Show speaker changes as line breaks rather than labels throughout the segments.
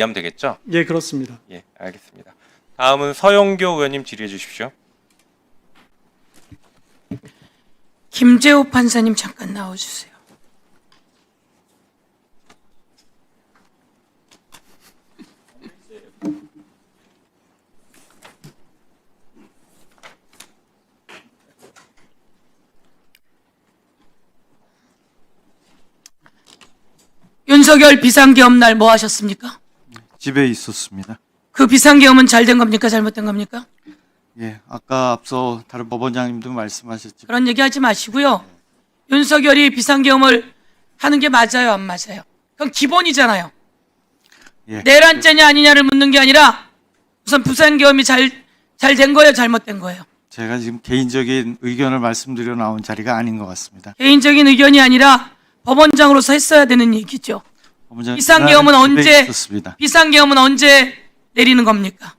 이해하면 되겠죠?
예, 그렇습니다.
예, 알겠습니다. 다음은 서영교 의원님 질의해 주십시오.
김재호 판사님 잠깐 나와주세요. 윤석열 비상계엄 날 뭐 하셨습니까?
집에 있었습니다.
그 비상계엄은 잘 된 겁니까? 잘못된 겁니까?
예, 아까 앞서 다른 법원장님도 말씀하셨지만
그런 얘기 하지 마시고요. 윤석열이 비상계엄을 하는 게 맞아요, 안 맞아요? 그건 기본이잖아요.
예,
내란죄냐 아니냐를 묻는 게 아니라 우선 비상계엄이 잘 된 거예요, 잘못된 거예요?
제가 지금 개인적인 의견을 말씀드려 나온 자리가 아닌 것 같습니다.
개인적인 의견이 아니라 법원장으로서 했어야 되는 얘기죠.
법원장님,
비상계엄은
집에
언제
있었습니다.
비상계엄은 언제 내리는 겁니까?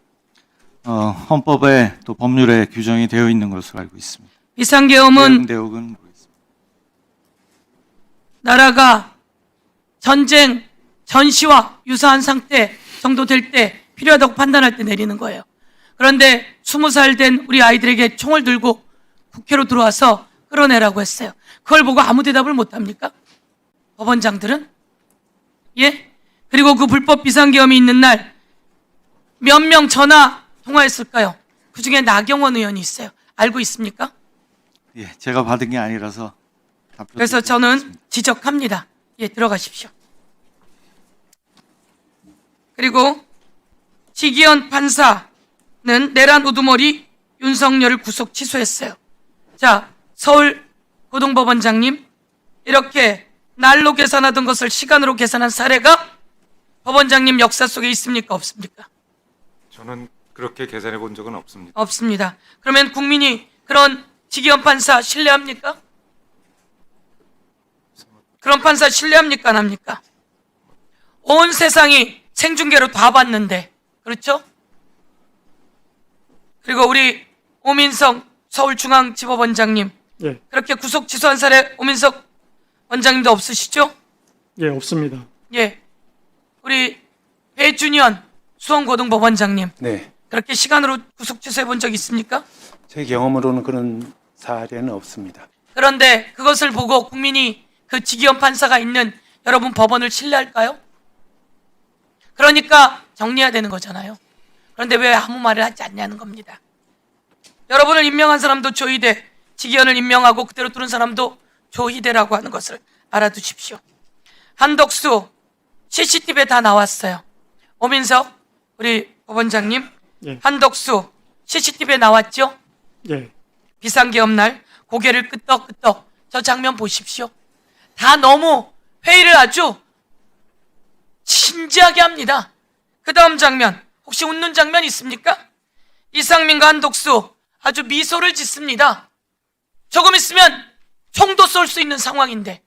헌법에 또 법률에 규정이 되어 있는 것으로 알고 있습니다.
비상계엄은
대목은 모르겠습니다.
나라가 전쟁, 전시와 유사한 상태 정도 될 때 필요하다고 판단할 때 내리는 거예요. 그런데 20살 된 우리 아이들에게 총을 들고 국회로 들어와서 끌어내라고 했어요. 그걸 보고 아무 대답을 못 합니까? 법원장들은? 예? 그리고 그 불법 비상계엄이 있는 날 몇 명 전화 통화했을까요? 그 중에 나경원 의원이 있어요. 알고 있습니까?
예, 제가 받은 게 아니라서 답변
그래서 저는 지적합니다. 예, 들어가십시오. 그리고 지기현 판사는 내란 우두머리 윤석열을 구속 취소했어요. 자, 서울 고등법원장님, 이렇게 날로 계산하던 것을 시간으로 계산한 사례가 법원장님 역사 속에 있습니까? 없습니까?
저는 그렇게 계산해 본 적은 없습니다.
없습니다. 그러면 국민이 그런 지기현 판사 신뢰합니까? 그런 판사 신뢰합니까? 안 합니까? 온 세상이 생중계로 다 봤는데, 그렇죠? 그리고 우리 오민석 서울중앙지법원장님,
예,
그렇게 구속 취소한 사례 오민석 원장님도 없으시죠?
예, 없습니다.
예. 우리 배준현 수원고등법원장님,
네,
그렇게 시간으로 구속 취소해 본 적 있습니까?
제 경험으로는 그런 사례는 없습니다.
그런데 그것을 보고 국민이 그 지기현 판사가 있는 여러분 법원을 신뢰할까요? 그러니까 정리해야 되는 거잖아요. 그런데 왜 아무 말을 하지 않냐는 겁니다. 여러분을 임명한 사람도 조희대, 지기현을 임명하고 그대로 두는 사람도 조희대라고 하는 것을 알아두십시오. 한덕수 CCTV에 다 나왔어요. 오민석 우리 법원장님,
예,
한덕수 CCTV에 나왔죠?
예,
비상계엄 날 고개를 끄덕끄덕, 저 장면 보십시오. 다 너무 회의를 아주 진지하게 합니다. 그 다음 장면, 혹시 웃는 장면 있습니까? 이상민과 한덕수 아주 미소를 짓습니다. 조금 있으면 총도 쏠 수 있는 상황인데.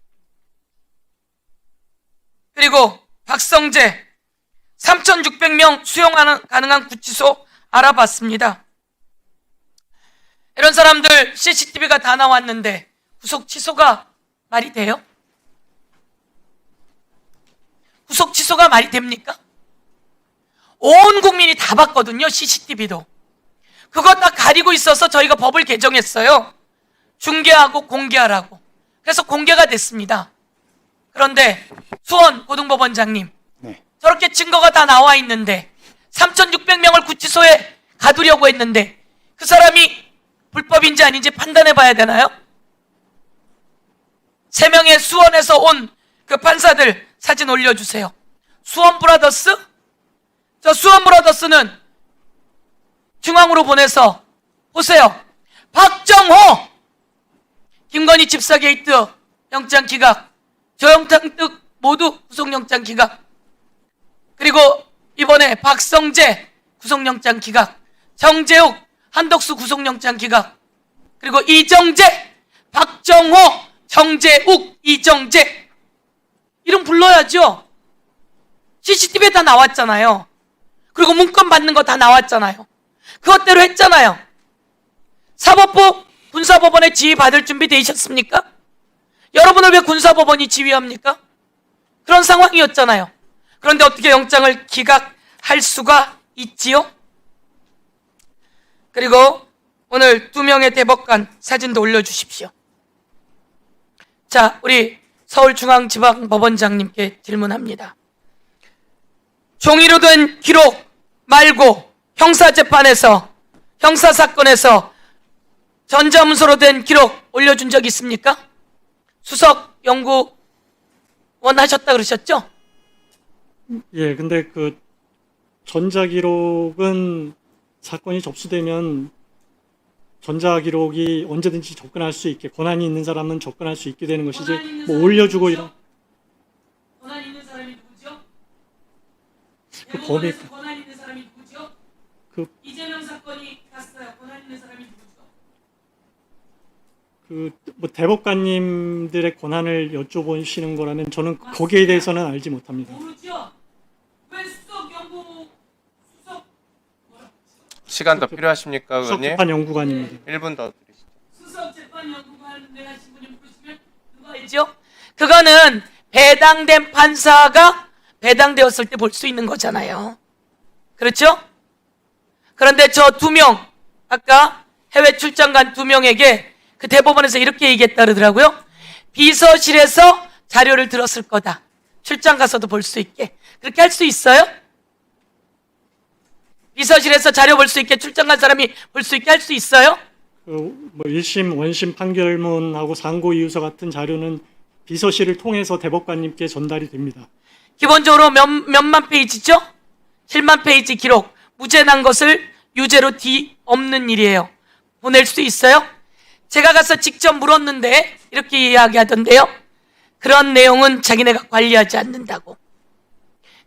그리고 박성재 3,600명 수용 가능한 구치소 알아봤습니다. 이런 사람들 CCTV가 다 나왔는데 구속 취소가 말이 돼요? 구속 취소가 말이 됩니까? 온 국민이 다 봤거든요, CCTV도. 그거 다 가리고 있어서 저희가 법을 개정했어요. 중계하고 공개하라고. 그래서 공개가 됐습니다. 그런데 수원 고등법원장님,
네,
저렇게 증거가 다 나와 있는데 3,600명을 구치소에 가두려고 했는데 그 사람이 불법인지 아닌지 판단해 봐야 되나요? 3명의 수원에서 온 그 판사들 사진 올려주세요. 수원 브라더스? 저 수원 브라더스는 중앙으로 보내서 보세요. 박정호! 김건희 집사 게이트 영장 기각, 조영탁 등 모두 구속영장 기각, 그리고 이번에 박성재 구속영장 기각, 정재욱, 한덕수 구속영장 기각, 그리고 이정재, 박정호, 정재욱, 이정재 이름 불러야죠. CCTV에 다 나왔잖아요. 그리고 문건 받는 거 다 나왔잖아요. 그것대로 했잖아요. 사법부 군사법원에 지휘 받을 준비 되셨습니까? 여러분을 왜 군사법원이 지휘합니까? 그런 상황이었잖아요. 그런데 어떻게 영장을 기각할 수가 있지요? 그리고 오늘 2명의 대법관 사진도 올려주십시오. 자, 우리 서울중앙지방법원장님께 질문합니다. 종이로 된 기록 말고 형사재판에서, 형사사건에서 전자문서로 된 기록 올려준 적 있습니까? 수석 연구원 하셨다 그러셨죠?
예, 근데 그 전자기록은 사건이 접수되면 전자기록이 언제든지 접근할 수 있게, 권한이 있는 사람은 접근할 수 있게 되는 것이지,
권한 있는
뭐
사람이
올려주고
누구죠?
이런.
권한 있는 사람이 누구죠?
그
대법원에서 권한 있는 사람이 누구죠?
그-
이재명 사건이 갔어요. 권한 있는 사람이 누구죠?
뭐 대법관님들의 권한을 여쭤보시는 거라면 저는 거기에 대해서는 알지 못합니다.
모르죠? 왜 수석
시간 더 필요하십니까, 의원님?
수석재판 연구관입니다.
1분 더 드리시죠.
수석 재판 연구관에 하신 분이 모르시면 누가 있죠? 그거는 배당된 판사가 배당되었을 때 볼 수 있는 거잖아요. 그렇죠? 그런데 저 2명, 아까 해외 출장 간 2명에게 그 대법원에서 이렇게 얘기했다 그러더라고요. 비서실에서 자료를 들었을 거다. 출장 가서도 볼 수 있게. 그렇게 할 수 있어요? 비서실에서 자료 볼 수 있게, 출장 간 사람이 볼 수 있게 할 수 있어요?
뭐 1심, 원심 판결문하고 상고 이유서 같은 자료는 비서실을 통해서 대법관님께 전달이 됩니다.
기본적으로 몇만 페이지죠? 7만 페이지 기록, 무죄 난 것을 유죄로 뒤엎는 일이에요. 보낼 수 있어요? 제가 가서 직접 물었는데 이렇게 이야기하던데요. 그런 내용은 자기네가 관리하지 않는다고.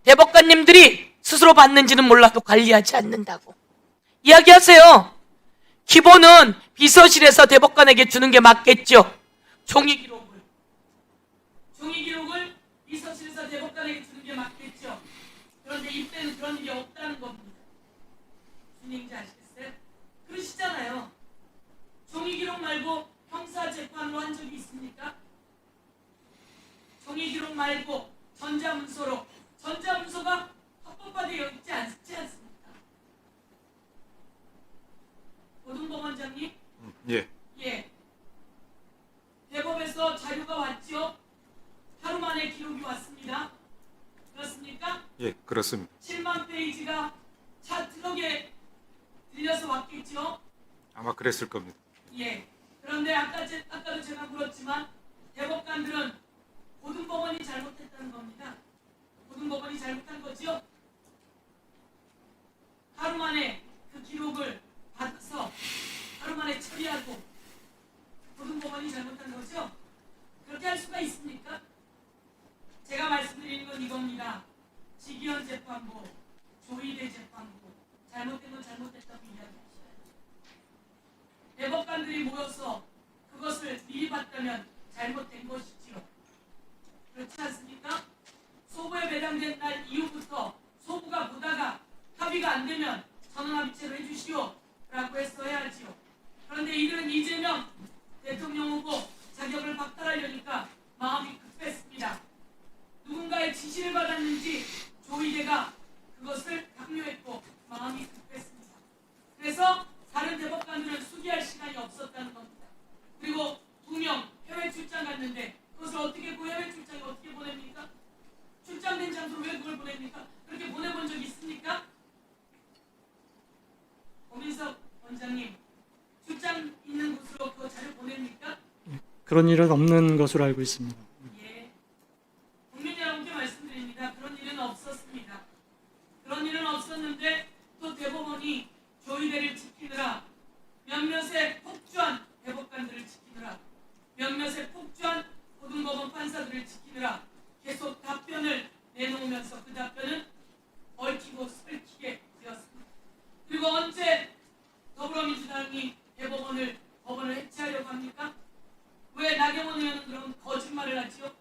대법관님들이 스스로 받는지는 몰라도 관리하지 않는다고 이야기하세요. 기본은 비서실에서 대법관에게 주는 게 맞겠죠. 종이 기록을 비서실에서 대법관에게 주는 게 맞겠죠. 그런데 이때는 그런 일이 없다는 겁니다. 무슨 얘기인지 아시겠어요? 그러시잖아요. 종이 기록 말고 형사 재판으로 한 적이 있습니까? 종이 기록 말고 전자문서로. 전자문서가 합법화되어 있지 않습니까? 고등법원장님?
예,
예. 대법에서 자료가 왔죠? 하루 만에 기록이 왔습니다. 그렇습니까?
예, 그렇습니다.
7만 페이지가 차 트럭에 들려서 왔겠죠?
아마 그랬을 겁니다.
예. 그런데 아까도 제가 물었지만 대법관들은 고등법원이 잘못했다는 겁니다. 고등법원이 잘못한 거죠? 하루 만에 그 기록을 받아서 하루 만에 처리하고 고등법원이 잘못한 거죠? 그렇게 할 수가 있습니까? 제가 말씀드리는 건 이겁니다. 지기현 재판부, 조희대 재판부, 잘못된 건 잘못됐다고 이야기하셔야죠. 대법관들이 모여서 그것을 미리 봤다면 잘못된 것이지요. 그렇지 않습니까? 소부에 배당된 날 이후부터 소부가 보다가 합의가 안 되면 전원합의체로 해주시오 라고 했어야 하지요. 그런데 이들은 이재명 대통령 후보 자격을 박탈하려니까 마음이 급했습니다. 누군가의 지시를 받았는지 조희대가 그것을 강요했고 마음이 급했습니다. 그래서 다른 대법관들은 수기할 시간이 없었다는 겁니다. 그리고 2명 해외 출장 갔는데 그것을 어떻게 그 해외 출장에 어떻게 보냅니까? 출장된 장소로 왜 그걸 보냅니까? 그렇게 보내본 적 있습니까? 고민석 원장님, 출장 있는 곳으로 그 자료 보냅니까?
그런 일은 없는 것으로 알고 있습니다.
예. 국민 여러분께 말씀드립니다. 그런 일은 없었습니다. 그런 일은 없었는데 또 대법원이 조희대를 지키느라 몇몇의 폭주한 대법관들을 지키느라 몇몇의 폭주한 고등법원 판사들을 지키느라 계속 답변을 내놓으면서 그 답변은 얽히고 설키게 되었습니다. 그리고 언제 더불어민주당이 법원을 해체하려고 합니까? 왜 나경원 의원은 그런 거짓말을 하지요?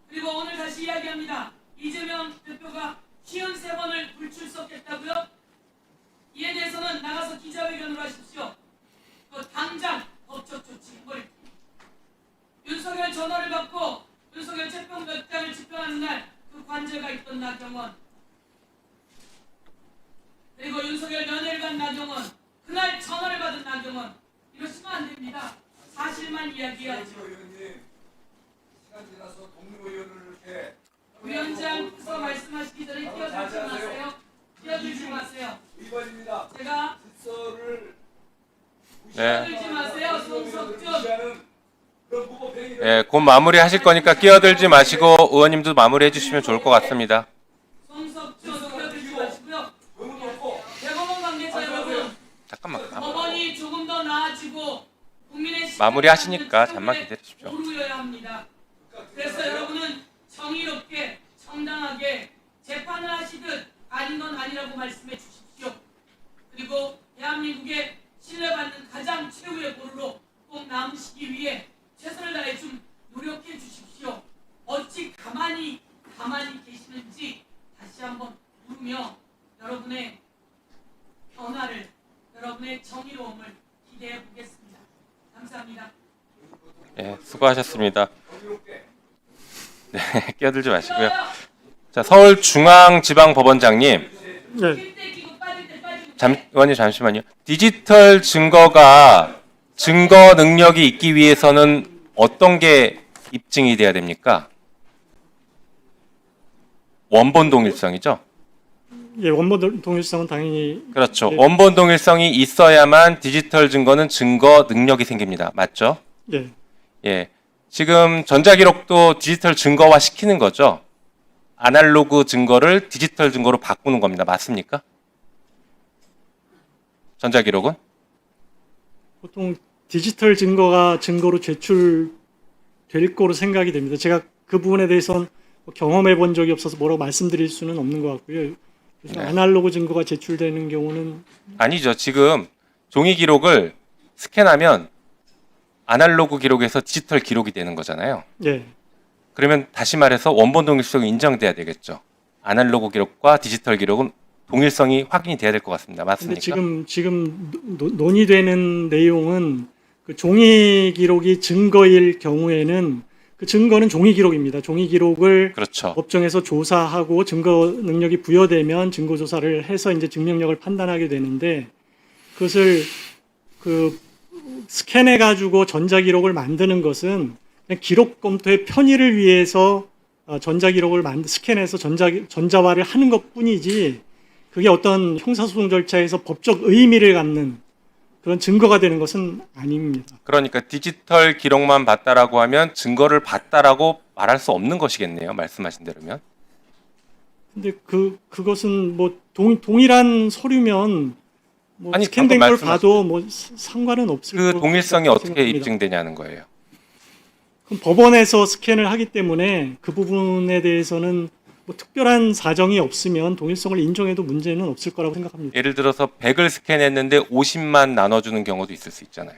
그리고 오늘 다시 이야기합니다. 이재명 대표가 53번을 불출석했다고요? 이에 대해서는 나가서 기자회견을 하십시오. 당장 법적 조치 해버릴게요. 윤석열 전화를 받고 윤석열 채평 몇 장을 집행하는 날 그 관저가 있던 나경원, 그리고 윤석열 연애를 간 나경원, 그날 전화를 받은 나경원, 이러시면 안 됩니다. 사실만 이야기해야죠. 위원장께서 말씀하시기 전에 끼어들지 마세요. 끼어들지 마세요. 제가
네.
끼어들지 마세요. 송석준.
예, 곧 마무리하실 거니까 끼어들지 마시고 의원님도 마무리해 주시면 좋을 것 같습니다.
송석준 끼어들지 마시고요. 대법원 관계자 여러분,
잠깐만.
법원이 조금 더 나아지고 국민의
마무리하시니까 잠만 기다리십시오.
오르여야 합니다. 그래서 여러분은 정의롭게 정당하게 재판을 하시듯 아닌 건 아니라고 말씀해 주십시오. 그리고 대한민국에 신뢰받는 가장 최후의 보루로 꼭 남으시기 위해 최선을 다해 좀 노력해 주십시오. 어찌 가만히 계시는지 다시 한번 물으며 여러분의 변화를, 여러분의 정의로움을 기대해 보겠습니다. 감사합니다.
예, 수고하셨습니다. 네, 끼어들지 마시고요. 자, 서울중앙지방법원장님,
네.
의원님 잠시만요. 디지털 증거가 증거 능력이 있기 위해서는 어떤 게 입증이 돼야 됩니까? 원본 동일성이죠?
예, 원본 동일성은 당연히
그렇죠.
네.
원본 동일성이 있어야만 디지털 증거는 증거 능력이 생깁니다. 맞죠?
예,
예. 지금 전자기록도 디지털 증거화 시키는 거죠? 아날로그 증거를 디지털 증거로 바꾸는 겁니다. 맞습니까? 전자기록은?
보통 디지털 증거가 증거로 제출될 거로 생각이 됩니다. 제가 그 부분에 대해서는 경험해 본 적이 없어서 뭐라고 말씀드릴 수는 없는 것 같고요. 그래서
네.
아날로그 증거가 제출되는 경우는
아니죠. 지금 종이 기록을 스캔하면 아날로그 기록에서 디지털 기록이 되는 거잖아요.
예,
그러면 다시 말해서 원본 동일성이 인정돼야 되겠죠. 아날로그 기록과 디지털 기록은 동일성이 확인이 돼야 될 것 같습니다.
근데
맞습니까?
지금 논의되는 내용은 그 종이 기록이 증거일 경우에는 그 증거는 종이 기록입니다. 종이 기록을
그렇죠.
법정에서 조사하고 증거 능력이 부여되면 증거 조사를 해서 이제 증명력을 판단하게 되는데 그것을 그 스캔해 가지고 전자 기록을 만드는 것은 그냥 기록 검토의 편의를 위해서 전자 기록을 스캔해서 전자화를 하는 것뿐이지 그게 어떤 형사소송 절차에서 법적 의미를 갖는 그런 증거가 되는 것은 아닙니다.
그러니까 디지털 기록만 봤다라고 하면 증거를 봤다라고 말할 수 없는 것이겠네요. 말씀하신 대로면.
근데 그것은 뭐 동일한 서류면 뭐
아니,
스캔된
방금
걸 봐도 뭐 상관은 없을
그
거라고
동일성이 어떻게
생각합니다.
입증되냐는 거예요.
그럼 법원에서 스캔을 하기 때문에 그 부분에 대해서는 뭐 특별한 사정이 없으면 동일성을 인정해도 문제는 없을 거라고 생각합니다.
예를 들어서 100을 스캔했는데 50만 나눠주는 경우도 있을 수 있잖아요.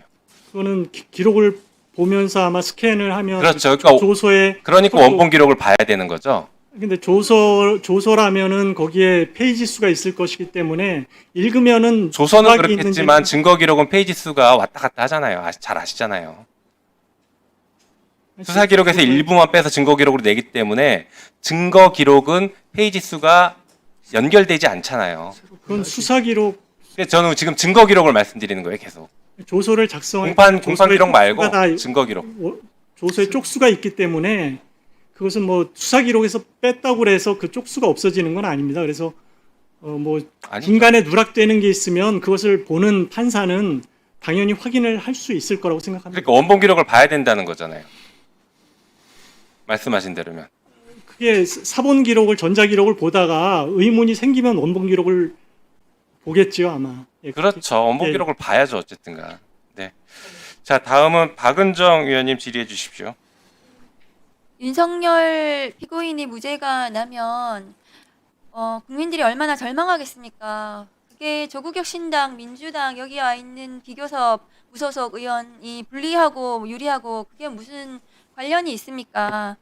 그거는 기록을 보면서 아마 스캔을 하면
그렇죠. 그러니까
조서에
그러니까 원본 기록을 봐야 되는 거죠.
근데 조서라면은 거기에 페이지 수가 있을 것이기 때문에 읽으면은
조서는
조각이
그렇겠지만
있는지-
증거 기록은 페이지 수가 왔다 갔다 하잖아요. 잘 아시잖아요. 수사 기록에서 일부만 빼서 증거 기록으로 내기 때문에 증거 기록은 페이지 수가 연결되지 않잖아요.
그건 수사 기록
그래서 저는 지금 증거 기록을 말씀드리는 거예요. 계속
조서를 작성할
공판
조서의
기록 말고
쪽수가 다
증거 기록.
조서에 쪽수가 있기 때문에 그것은 뭐 수사 기록에서 뺐다고 해서 그 쪽수가 없어지는 건 아닙니다. 그래서 뭐
아니죠.
중간에 누락되는 게 있으면 그것을 보는 판사는 당연히 확인을 할 수 있을 거라고 생각합니다.
그러니까 원본 기록을 봐야 된다는 거잖아요. 말씀하신 대로면.
그게 사본 기록을 전자 기록을 보다가 의문이 생기면 원본 기록을 보겠지요 아마. 예,
그렇죠. 원본
예.
기록을 봐야죠. 어쨌든간. 네. 자, 다음은 박은정 의원님 질의해 주십시오.
윤석열 피고인이 무죄가 나면 국민들이 얼마나 절망하겠습니까? 그게 조국혁 신당, 민주당 여기 와 있는 비교섭 무소속 의원이 불리하고 유리하고 그게 무슨 관련이 있습니까?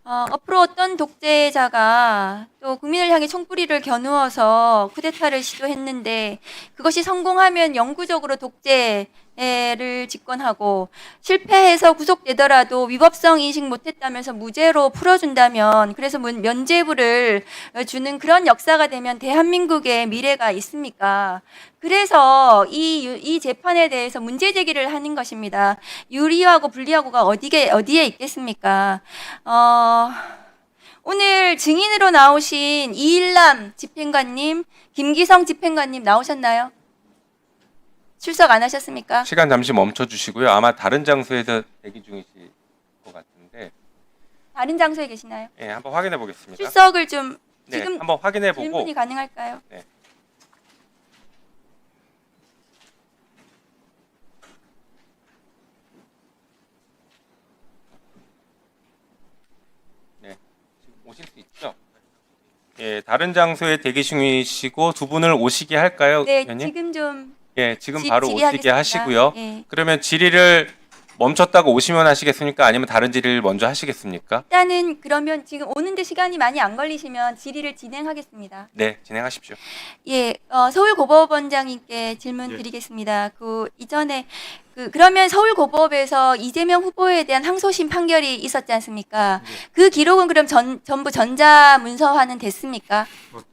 앞으로 어떤 독재자가 또 국민을 향해 총뿌리를 겨누어서 쿠데타를 시도했는데 그것이 성공하면 영구적으로 독재 를 집권하고 실패해서 구속되더라도 위법성 인식 못했다면서 무죄로 풀어준다면 그래서 면죄부를 주는 그런 역사가 되면 대한민국의 미래가 있습니까? 그래서 이 재판에 대해서 문제 제기를 하는 것입니다. 유리하고 불리하고가 어디에 있겠습니까? 오늘 증인으로 나오신 이일남 집행관님, 김기성 집행관님 나오셨나요? 출석 안 하셨습니까?
시간 잠시 멈춰 주시고요. 아마 다른 장소에서 대기 중이실 것 같은데,
다른 장소에 계시나요?
예, 한번 확인해 보겠습니다.
출석을 좀
네,
지금
한번 확인해 보고.
질문이 가능할까요?
네. 네, 지금 오실 수 있죠? 예, 다른 장소에 대기 중이시고 두 분을 오시게 할까요,
네,
의원님?
지금 좀
예, 지금 바로 오시게
질의하겠습니다.
하시고요.
예.
그러면 질의를 멈췄다고 오시면 하시겠습니까? 아니면 다른 질의를 먼저 하시겠습니까?
일단은 그러면 지금 오는데 시간이 많이 안 걸리시면 질의를 진행하겠습니다.
네, 진행하십시오.
예, 서울고법원장님께 질문
예.
드리겠습니다. 이전에 그러면 서울고법에서 이재명 후보에 대한 항소심 판결이 있었지 않습니까? 그 기록은 그럼 전부 전자문서화는 됐습니까?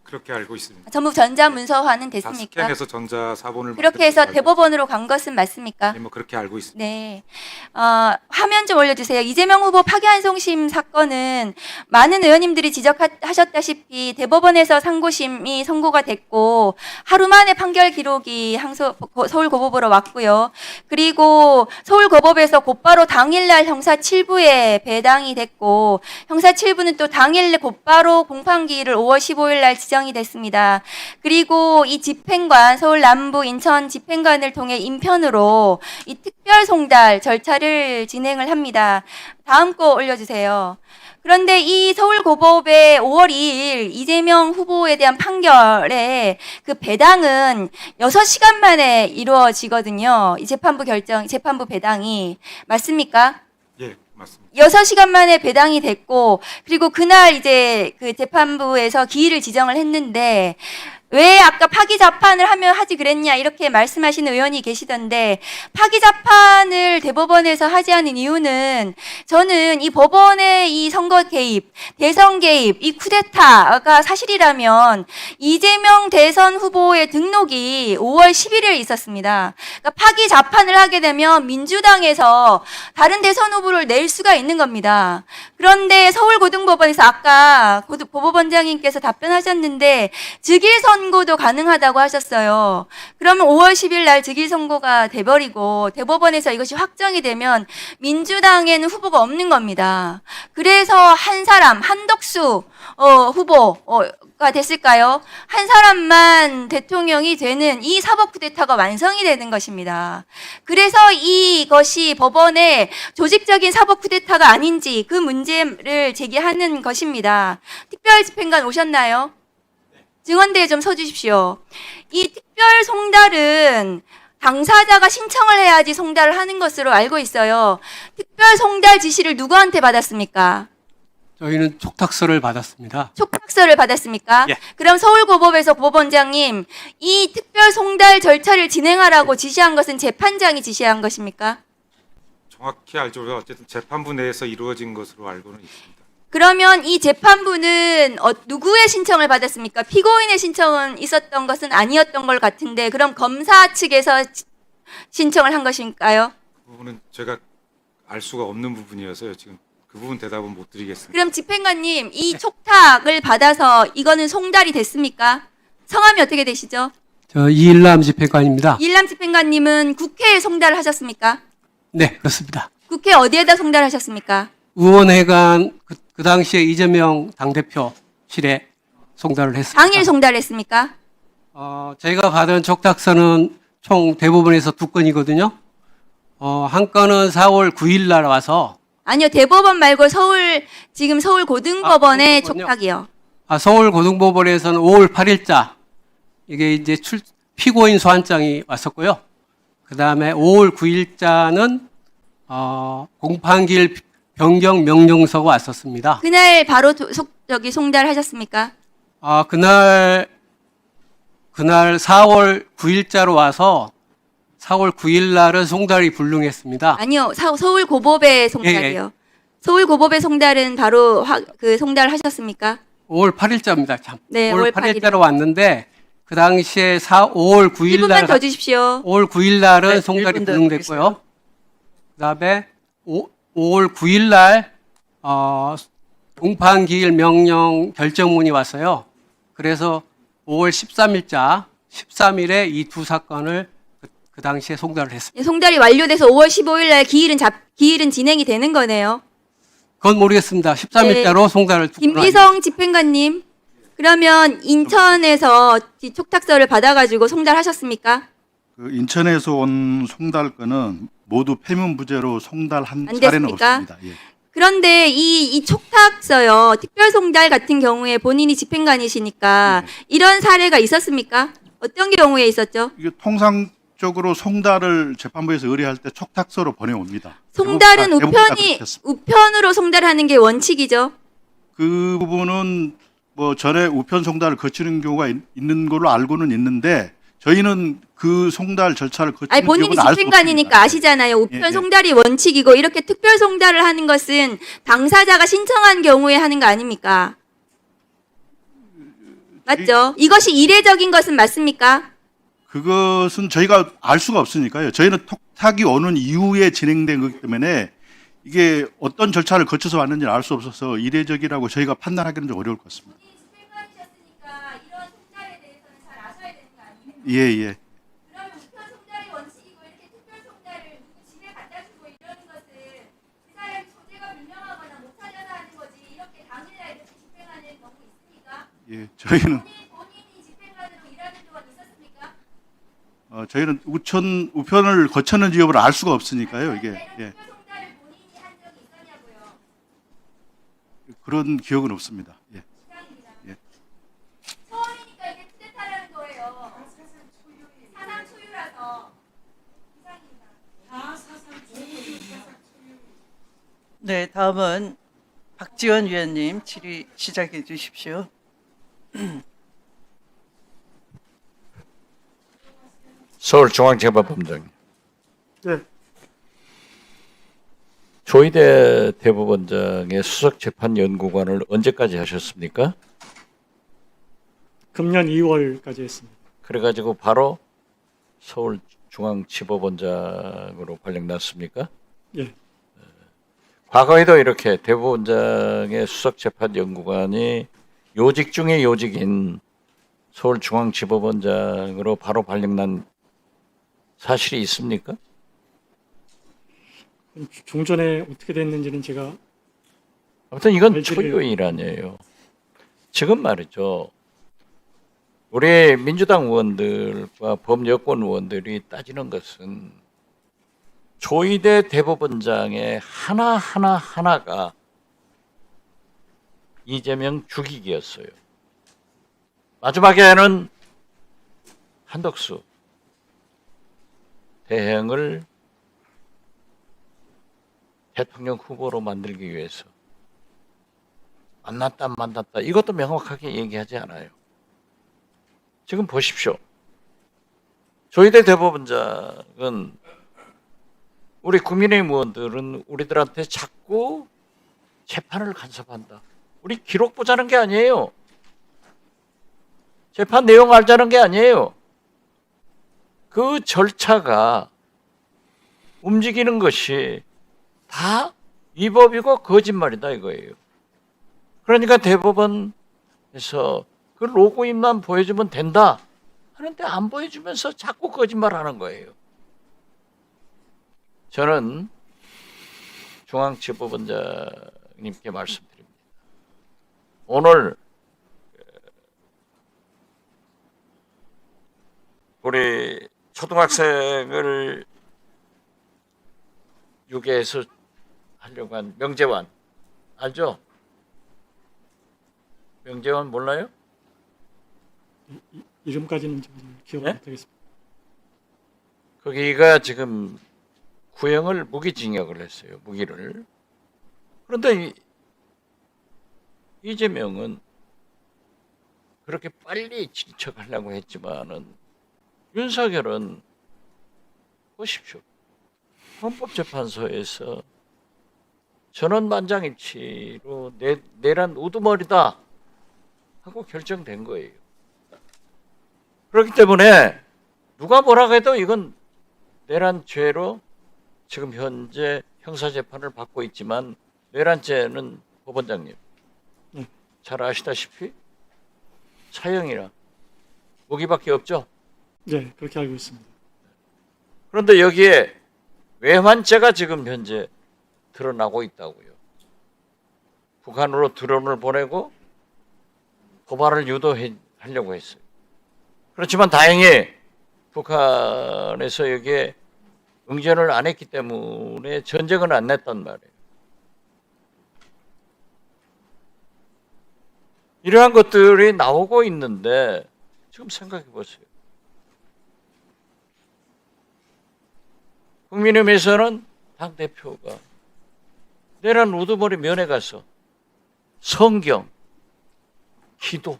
그렇게 알고 있습니다.
전부 전자문서화는
다
됐습니까?
스캔해서 전자 사본을
그렇게 해서
만들어서 알고
대법원으로 간 것은 맞습니까?
네, 뭐 그렇게 알고 있습니다.
네. 화면 좀 올려주세요. 이재명 후보 파기환송심 사건은 많은 의원님들이 지적하셨다시피 대법원에서 상고심이 선고가 됐고 하루 만에 판결 기록이 서울고법으로 왔고요. 그리고 서울고법에서 곧바로 당일날 형사 7부에 배당이 됐고 형사 7부는 또 당일 곧바로 공판기일을 5월 15일 날 지정이 됐습니다. 그리고 이 집행관 서울 남부 인천 집행관을 통해 인편으로 이 특별 송달 절차를 진행을 합니다. 다음 거 올려주세요. 그런데 이 서울고법의 5월 2일 이재명 후보에 대한 판결의 그 배당은 6시간 만에 이루어지거든요. 이 재판부 배당이. 맞습니까?
예, 맞습니다.
6시간 만에 배당이 됐고, 그리고 그날 이제 그 재판부에서 기일을 지정을 했는데, 왜 아까 파기자판을 하면 하지 그랬냐 이렇게 말씀하시는 의원이 계시던데 파기자판을 대법원에서 하지 않은 이유는 저는 이 법원의 이 선거 개입, 대선 개입, 이 쿠데타가 사실이라면 이재명 대선 후보의 등록이 5월 11일에 있었습니다. 그러니까 파기자판을 하게 되면 민주당에서 다른 대선 후보를 낼 수가 있는 겁니다. 그런데 서울고등법원에서 아까 법원장님께서 답변하셨는데 즉일 선고도 가능하다고 하셨어요. 그러면 5월 10일 날 즉일 선고가 돼버리고 대법원에서 이것이 확정이 되면 민주당에는 후보가 없는 겁니다. 그래서 한 사람, 한덕수 후보가 됐을까요? 한 사람만 대통령이 되는 이 사법 쿠데타가 완성이 되는 것입니다. 그래서 이것이 법원의 조직적인 사법 쿠데타가 아닌지 그 문제를 제기하는 것입니다. 특별집행관 오셨나요? 증언대에 좀 서주십시오. 이 특별 송달은 당사자가 신청을 해야지 송달을 하는 것으로 알고 있어요. 특별 송달 지시를 누구한테 받았습니까?
저희는 촉탁서를 받았습니다.
촉탁서를 받았습니까?
예.
그럼 서울고법에서 고법원장님, 이 특별 송달 절차를 진행하라고 지시한 것은 재판장이 지시한 것입니까?
정확히 알죠. 어쨌든 재판부 내에서 이루어진 것으로 알고는 있습니다.
그러면 이 재판부는 누구의 신청을 받았습니까? 피고인의 신청은 있었던 것은 아니었던 걸 같은데 그럼 검사 측에서 신청을 한 것일까요?
그 부분은 제가 알 수가 없는 부분이어서요. 지금 그 부분 대답은 못 드리겠습니다.
그럼 집행관님, 이 촉탁을 받아서 이거는 송달이 됐습니까? 성함이 어떻게 되시죠?
저 이일남 집행관입니다.
이일남 집행관님은 국회에 송달을 하셨습니까?
네, 그렇습니다.
국회 어디에다 송달하셨습니까?
의원회관 그 당시에 이재명 당대표실에 송달을 했습니다.
당일 송달했습니까?
제가 받은 촉탁서는 총 대법원에서 2건이거든요. 한 건은 4월 9일 날 와서
아니요, 대법원 말고 지금 서울 고등법원의
고등법원요?
촉탁이요.
서울 고등법원에서는 5월 8일자 이게 이제 피고인 소환장이 왔었고요. 그 다음에 5월 9일자는 공판기일 변경 명령서가 왔었습니다.
그날 바로 송달하셨습니까?
그날 4월 9일자로 와서 4월 9일 날은 송달이 불능했습니다.
아니요, 서울 고법의 송달이요. 서울 고법의 송달은 바로 그 송달하셨습니까?
5월 8일자입니다. 참.
네,
5월
5월 8일.
8일자로 왔는데 그 당시에 5월 9일
1분만
날
더 주십시오.
5월 9일 날은
네,
송달이
1분 더
불능됐고요. 그다음에 5월 9일 날 동판 기일 명령 결정문이 왔어요. 그래서 5월 13일자 13일에 이 두 사건을 그 당시에 송달을 했습니다.
예, 송달이 완료돼서 5월 15일 날 기일은 진행이 되는 거네요.
그건 모르겠습니다. 13일자로 송달을 두 건으로
김기성 집행관님, 그러면 인천에서 이 촉탁서를 받아가지고 송달하셨습니까?
그 인천에서 온 송달 건은 모두 폐문부제로 송달한
안
사례는
됐습니까?
없습니다. 예.
그런데 이 촉탁서요, 특별 송달 같은 경우에 본인이 집행관이시니까 이런 사례가 있었습니까? 어떤 경우에 있었죠?
이게 통상적으로 송달을 재판부에서 의뢰할 때 촉탁서로 보내옵니다.
송달은
대부분 다 그렇게 했습니다.
우편으로 송달하는 게 원칙이죠.
그 부분은 뭐 전에 우편 송달을 거치는 경우가 있는 걸로 알고는 있는데 저희는 그 송달 절차를 거치는
아니 본인이
경우는 알수
집행관이니까
없습니다.
아시잖아요. 우편
예, 예.
송달이 원칙이고 이렇게 특별 송달을 하는 것은 당사자가 신청한 경우에 하는 거 아닙니까? 맞죠? 이것이 이례적인 것은 맞습니까?
그것은 저희가 알 수가 없으니까요. 저희는 촉탁이 오는 이후에 진행된 거기 때문에 이게 어떤 절차를 거쳐서 왔는지는 알 수 없어서 이례적이라고 저희가 판단하기는 좀 어려울 것 같습니다.
집행관이셨으니까 이런 송달에 대해서는 잘 아셔야 되는 거 아니에요?
예, 예.
그러면 우편 송달이 원칙이고 이렇게 특별 송달을 누구 집에 갖다 주고 이러는 것은 그 사람이 소재가 불명하거나 못 찾아서 하는 거지 이렇게 당일날 이렇게 집행하는 경우 있습니까?
예, 저희는
본인이 집행관으로 일하는 동안 있었습니까?
저희는 우편을 거쳤는지 여부를 알 수가 없으니까요. 이게 예,
특별 송달을 본인이 한 적이 있었냐고요.
그런 기억은 없습니다. 예.
이상입니다.
예.
처음이니까 이게 푸대타라는 거예요. 사상 초유라서 이상입니다.
네, 다음은 박지원 위원님 질의 시작해 주십시오.
서울중앙재판법정.
네.
조희대 대법원장의 수석재판연구관을 언제까지 하셨습니까?
금년 2월까지 했습니다.
그래가지고 바로 서울중앙지법원장으로 발령났습니까?
예.
과거에도 이렇게 대법원장의 수석재판연구관이 요직 중에 요직인 서울중앙지법원장으로 바로 발령난 사실이 있습니까?
종전에 어떻게 됐는지는 제가
아무튼 이건
알지를-
초유일 아니에요. 지금 말이죠. 우리 민주당 의원들과 범여권 의원들이 따지는 것은 조희대 대법원장의 하나가 이재명 죽이기였어요. 마지막에는 한덕수 대행을 대통령 후보로 만들기 위해서 만났다 안 만났다 이것도 명확하게 얘기하지 않아요. 지금 보십시오. 조희대 대법원장은 우리 국민의힘 의원들은 우리들한테 자꾸 재판을 간섭한다. 우리 기록 보자는 게 아니에요. 재판 내용 알자는 게 아니에요. 그 절차가 움직이는 것이 다 위법이고 거짓말이다 이거예요. 그러니까 대법원에서 그 로고인만 보여주면 된다 하는데 안 보여주면서 자꾸 거짓말하는 거예요. 저는 중앙지법원장님께 말씀드립니다. 오늘 우리 초등학생을 유괴해서 하려고 한 명재환 알죠? 명재환 몰라요?
이름까지는 제가 기억을
네?
못하겠습니다.
거기가 지금 구형을 무기징역을 했어요. 무기를. 그런데 이재명은 그렇게 빨리 진척하려고 했지만은 윤석열은 보십시오. 헌법재판소에서 전원 만장일치로 내란 우두머리다 하고 결정된 거예요. 그렇기 때문에 누가 뭐라고 해도 이건 내란죄로 지금 현재 형사재판을 받고 있지만 내란죄는 법원장님 잘 아시다시피 사형이나 무기밖에 없죠.
네, 그렇게 알고 있습니다.
그런데 여기에 외환죄가 지금 현재 드러나고 있다고요. 북한으로 드론을 보내고 고발을 유도하려고 했어요. 그렇지만 다행히 북한에서 여기에 응전을 안 했기 때문에 전쟁은 안 냈단 말이에요. 이러한 것들이 나오고 있는데 지금 생각해 보세요. 국민의힘에서는 당대표가 내란 우두머리 면회 가서 성경, 기도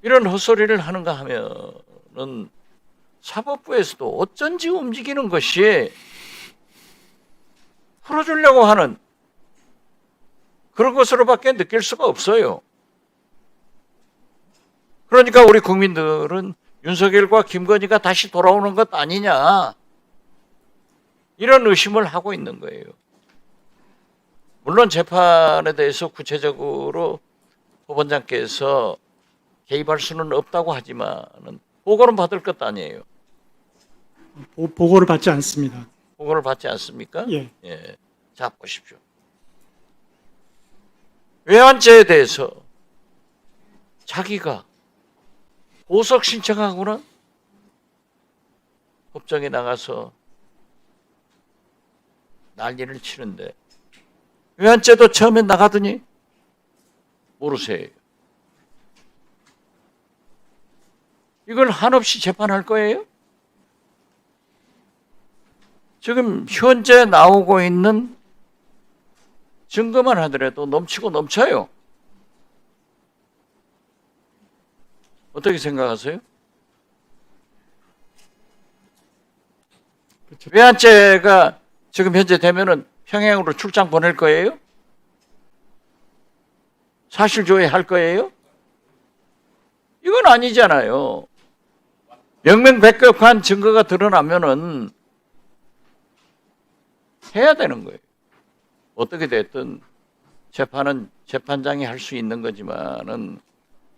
이런 헛소리를 하는가 하면은 사법부에서도 어쩐지 움직이는 것이 풀어주려고 하는 그런 것으로밖에 느낄 수가 없어요. 그러니까 우리 국민들은 윤석열과 김건희가 다시 돌아오는 것 아니냐 이런 의심을 하고 있는 거예요. 물론 재판에 대해서 구체적으로 법원장께서 개입할 수는 없다고 하지만은 보고는 받을 것 아니에요.
보고를 받지 않습니다.
보고를 받지 않습니까?
예.
예. 자, 보십시오. 외환죄에 대해서 자기가 보석 신청하고는 법정에 나가서 난리를 치는데 외환죄도 처음에 나가더니 모르세요. 이걸 한없이 재판할 거예요? 지금 현재 나오고 있는 증거만 하더라도 넘치고 넘쳐요. 어떻게 생각하세요?
그렇죠.
외환죄가 지금 현재 되면은 평양으로 출장 보낼 거예요? 사실조회할 거예요? 이건 아니잖아요. 명명백백한 증거가 드러나면은 해야 되는 거예요. 어떻게 됐든 재판은 재판장이 할 수 있는 거지만은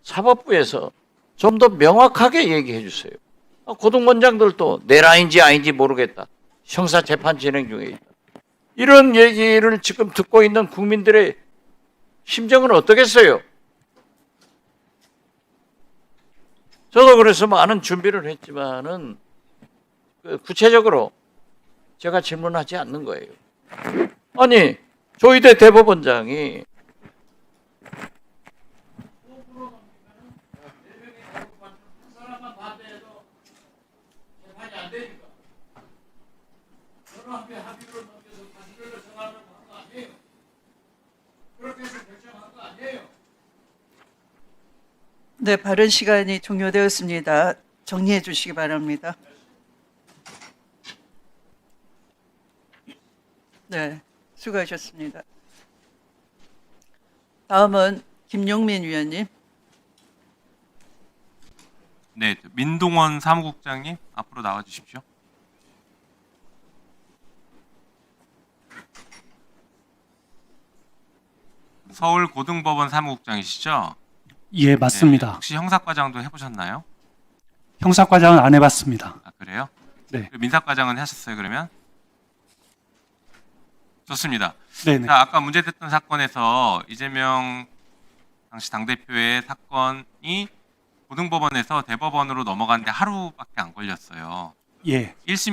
사법부에서 좀 더 명확하게 얘기해 주세요. 고등원장들도 내란인지 아닌지 모르겠다. 형사 재판 진행 중에 있다. 이런 얘기를 지금 듣고 있는 국민들의 심정은 어떻겠어요? 저도 그래서 많은 준비를 했지만은 구체적으로 제가 질문하지 않는 거예요. 아니, 조희대 대법원장이
네, 발언 시간이 종료되었습니다. 정리해 주시기 바랍니다. 네, 수고하셨습니다. 다음은 김용민 위원님.
네, 민동원 사무국장님 앞으로 나와 주십시오. 서울고등법원 사무국장이시죠?
예, 맞습니다.
네, 혹시 형사과장도 해보셨나요?
형사과장은 안 해봤습니다.
아, 그래요?
네.
민사과장은 하셨어요, 그러면? 좋습니다.
네네.
자, 아까 문제됐던 사건에서 이재명 당시 당대표의 사건이 고등법원에서 대법원으로 넘어갔는데 하루밖에 안 걸렸어요.
예.
1심